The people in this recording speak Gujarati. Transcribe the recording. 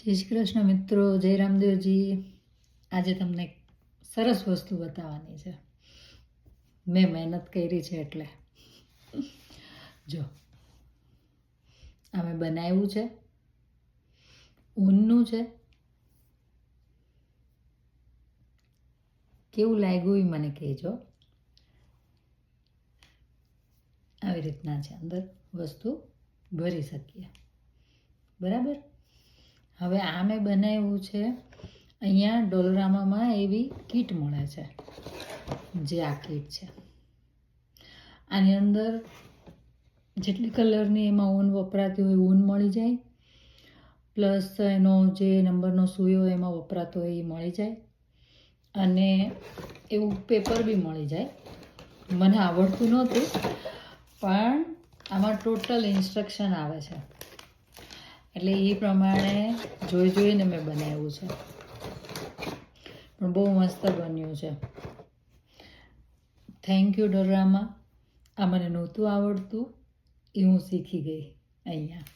જય શ્રી કૃષ્ણ મિત્રો, જય રામદેવજી. આજે તમને સરસ વસ્તુ બતાવવાની છે. મેં મહેનત કરી છે એટલે જો આ મેં બનાવ્યું છે, ઊનનું છે. કેવું લાગ્યું એ મને કહેજો. આવી રીતના છે, અંદર વસ્તુ ભરી શકીએ, બરાબર. હવે આ મેં બનાવ્યું છે. અહીંયા ડોલરામામાં એવી કીટ મળે છે, જે આ કીટ છે. આની અંદર જેટલી કલરની એમાં ઊન વપરાતી હોય ઊન મળી જાય, પ્લસ એનો જે નંબરનો સૂયો એમાં વપરાતો હોય એ મળી જાય, અને એવું પેપર બી મળી જાય. મને આવડતું નહોતું, પણ આમાં ટોટલ ઇન્સ્ટ્રક્શન આવે છે, એટલે એ પ્રમાણે જોઈને મેં બનાવ્યું છે. પણ બહુ મસ્ત બન્યું છે. Thank you Dollarama. આ મને નહોતું આવડતું, એ હું શીખી ગઈ અહીંયા.